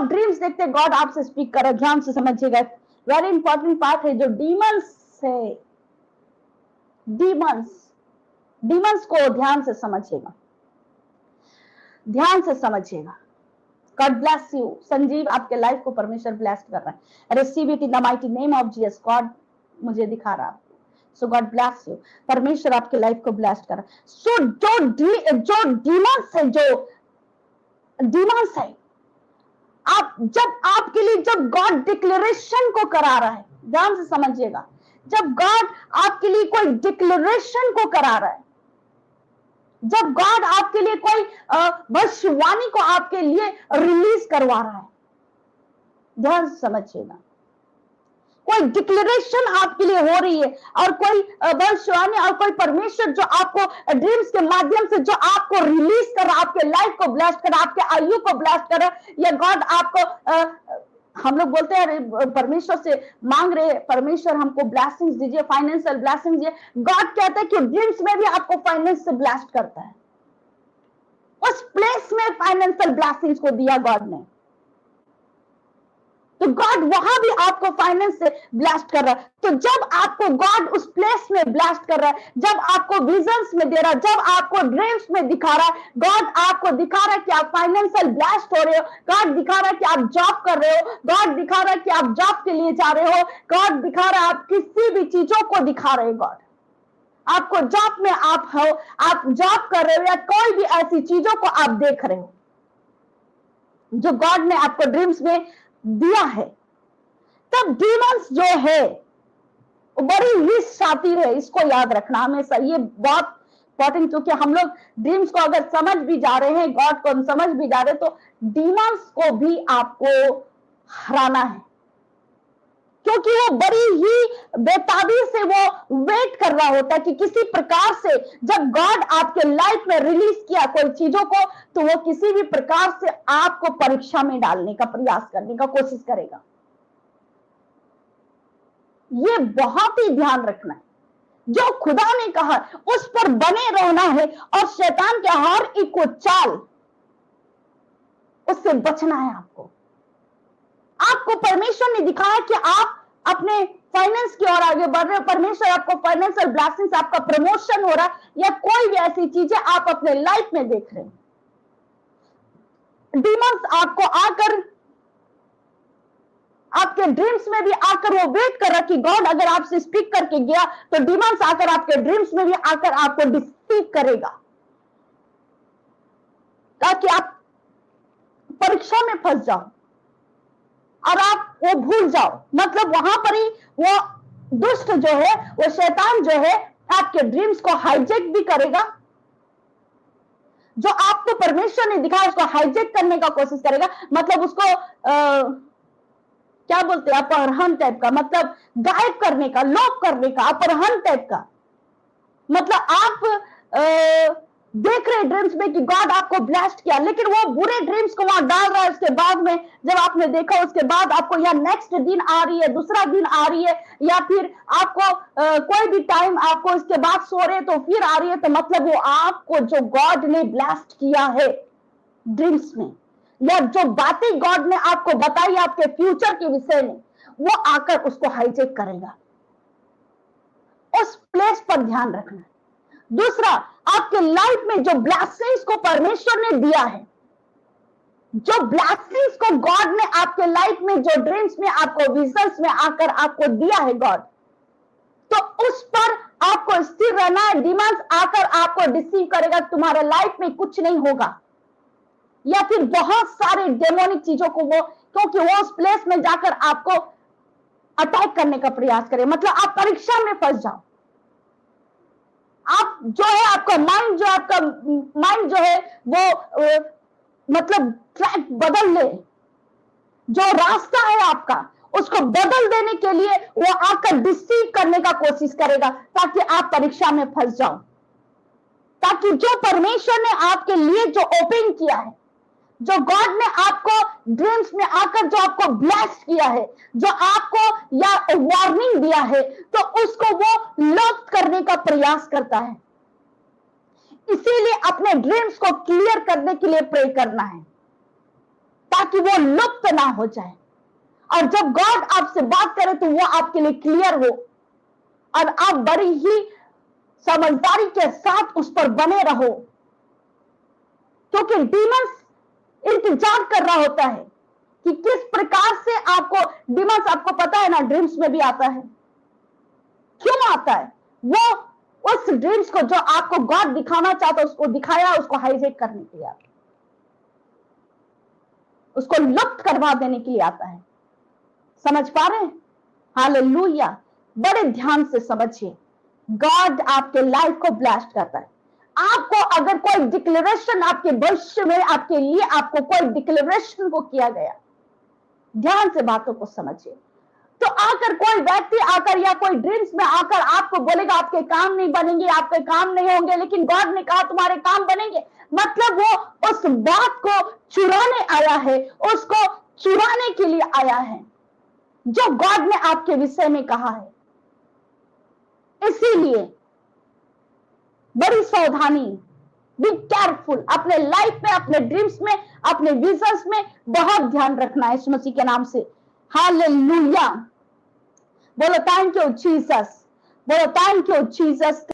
आप ड्रीम्स देखते गॉड आपसे स्पीक कर रहा है, ध्यान से समझिएगा। वेरी इंपॉर्टेंट पार्ट है जो डीमंस है, डीमंस को ध्यान से समझिएगा, ध्यान से समझिएगा। गॉड ब्लेस यू संजीव, आपके लाइफ को परमेश्वर ब्लेस कर रहा है। Receive it in the mighty name of Jesus. God मुझे दिखा रहा है, सो गॉड ब्लेस यू, परमेश्वर आपके लाइफ को ब्लेस कर रहा है। सो जो डीमंस है, आप जब आपके लिए जब गॉड डिक्लेरेशन को करा रहा है, ध्यान से समझिएगा, जब गॉड आपके लिए कोई डिक्लेरेशन को करा रहा है, जब गॉड आपके लिए कोई भविष्यवाणी को आपके लिए रिलीज करवा रहा है, ध्यान से समझिएगा, कोई डिक्लेरेशन आपके लिए हो रही है और कोई भविष्यवाणी और कोई परमेश्वर जो आपको ड्रीम्स के माध्यम से जो आपको रिलीज कर रहा है, आपके लाइफ को ब्लेस कर रहा है, आपके आयु को ब्लेस कर रहा है, या गॉड आपको हम लोग बोलते हैं परमेश्वर से मांग रहे, परमेश्वर हमको ब्लेसिंग्स दीजिए, फाइनेंशियल ब्लेसिंग्स दीजिए। गॉड कहता है कि ड्रीम्स में भी आपको फाइनेंस से ब्लेस करता है, उस प्लेस में फाइनेंशियल ब्लेसिंग्स को दिया गॉड ने, तो गॉड वहां भी आपको फाइनेंस से ब्लास्ट कर रहा है। तो जब आपको गॉड उस प्लेस में ब्लास्ट कर रहा है, जब आपको विजन्स में दे रहा है, जब आपको ड्रीम्स में दिखा रहा है, गॉड आपको दिखा रहा है कि आप फाइनेंशियल ब्लास्ट हो रहे हो, गॉड दिखा रहा है कि आप जॉब कर रहे हो, गॉड दिखा रहा है कि आप जॉब के लिए जा रहे हो, गॉड दिखा रहा है आप किसी भी चीजों को दिखा रहे हो, गॉड आपको जॉब में आप हो, आप जॉब कर रहे हो या कोई भी ऐसी चीजों को आप देख रहे हो जो गॉड ने आपको ड्रीम्स में दिया है। तब डीमंस जो है वो बड़ी ही शातिर है, इसको याद रखना हमेशा, ये बहुत इंपॉर्टेंट, क्योंकि हम लोग ड्रीम्स को अगर समझ भी जा रहे हैं, गॉड को हम समझ भी जा रहे हैं, तो डीमंस को भी आपको हराना है, क्योंकि वो बड़ी ही बेताबी से वो वेट कर रहा होता है कि किसी प्रकार से जब गॉड आपके लाइफ में रिलीज किया कोई चीजों को, तो वो किसी भी प्रकार से आपको परीक्षा में डालने का प्रयास करने का कोशिश करेगा। ये बहुत ही ध्यान रखना है, जो खुदा ने कहा उस पर बने रहना है, और शैतान के हर एक को चाल उससे बचना है। आपको परमेश्वर ने दिखाया कि आप अपने फाइनेंस की ओर आगे बढ़ रहे हो, परमेश्वर आपको फाइनेंशियल ब्लेसिंग्स, आपका प्रमोशन हो रहा है, या कोई भी ऐसी चीजें आप अपने लाइफ में देख रहे हो। डीमंस आपको आकर आपके ड्रीम्स में भी आकर वो वेट कर रहा कि गॉड अगर आपसे स्पीक करके गया तो डीमंस आकर आपके ड्रीम्स में भी आकर आपको डिसीव करेगा, ताकि आप परीक्षा में फंस जाओ और आप वो भूल जाओ। मतलब वहां पर ही वो दुष्ट जो है, वो शैतान जो है, आपके ड्रीम्स को हाईजेक भी करेगा, जो आपको परमेश्वर ने दिखाया उसको हाईजेक करने का कोशिश करेगा। मतलब उसको क्या बोलते हैं, अपहरण टाइप का, मतलब गायब करने का, लोप करने का, अपहरण टाइप का। मतलब आप देख रहे ड्रीम्स में कि गॉड आपको ब्लेस्ड किया, लेकिन वो बुरे ड्रीम्स को वहां डाल रहा है। उसके बाद में जब आपने देखा, उसके बाद आपको या नेक्स्ट दिन आ रही है, दूसरा दिन आ रही है, या फिर आपको कोई भी टाइम आपको इसके बाद सो रहे तो फिर आ रही है, तो मतलब वो आपको जो गॉड ने ब्लेस्ड किया है ड्रीम्स में, या जो बातें गॉड ने आपको बताई आपके फ्यूचर के विषय में, वो आकर उसको हाईजेक करेगा। उस प्लेस पर ध्यान रखना। दूसरा, आपके लाइफ में जो ब्लेसिंग्स को परमेश्वर ने दिया है, जो ब्लेसिंग्स को गॉड ने आपके लाइफ में, जो ड्रीम्स में, आपको विजन्स में आकर आपको दिया है गॉड, तो उस पर आपको स्थिर रहना है। डिमांड्स आकर आपको डिसीव करेगा, तुम्हारे लाइफ में कुछ नहीं होगा, या फिर बहुत सारे डेमोनिक चीजों को वो, क्योंकि वो उस प्लेस में जाकर आपको अटैक करने का प्रयास करे। मतलब आप परीक्षा में फंस जाओ, आप जो है आपका माइंड जो है वो मतलब ट्रैक बदल ले, जो रास्ता है आपका उसको बदल देने के लिए वो आकर डिसीव करने का कोशिश करेगा, ताकि आप परीक्षा में फंस जाओ। ताकि जो परमेश्वर ने आपके लिए जो ओपन किया है, जो गॉड ने आपको ड्रीम्स में आकर जो आपको ब्लेस किया है, जो आपको या वार्निंग दिया है, तो उसको वो लॉक करने का प्रयास करता है। इसीलिए अपने ड्रीम्स को क्लियर करने के लिए प्रे करना है। ताकि वो लुप्त ना हो जाए। और जब गॉड आपसे बात करे तो वो आपके लिए क्लियर हो और आप बड़ी ही समझदारी के साथ उस पर बने रहो, क्योंकि डीमंस इंतजार कर रहा होता है कि किस प्रकार से आपको, डीमंस आपको पता है ना ड्रीम्स में भी आता है। क्यों आता है? वो उस ड्रीम्स को जो आपको गॉड दिखाना चाहता है उसको दिखाया, उसको हाईजेक करने के लिए आता है, उसको लुप्त करवा देने के लिए आता है। समझ पा रहे हैं? हालेलुया। बड़े ध्यान से समझिए, गॉड आपके लाइफ को ब्लेस्ड करता है। आपको अगर कोई डिक्लेरेशन आपके भविष्य में आपके लिए आपको कोई डिक्लेरेशन को किया गया, ध्यान से बातों को समझिए। तो आकर कोई व्यक्ति आकर या कोई ड्रीम्स में आकर आपको बोलेगा आपके काम नहीं बनेंगे, आपके काम नहीं होंगे, लेकिन गॉड ने कहा तुम्हारे काम बनेंगे, मतलब वो उस बात को चुराने आया है, उसको चुराने के लिए आया है जो गॉड ने आपके विषय में कहा है। इसीलिए बड़ी सावधानी, बी केयरफुल, अपने लाइफ में, अपने ड्रीम्स में, अपने विजन्स में बहुत ध्यान रखना है इस मसीह के नाम से। हालेलुया। बोलो थैंक यू जीसस, बोलो थैंक यू जीसस।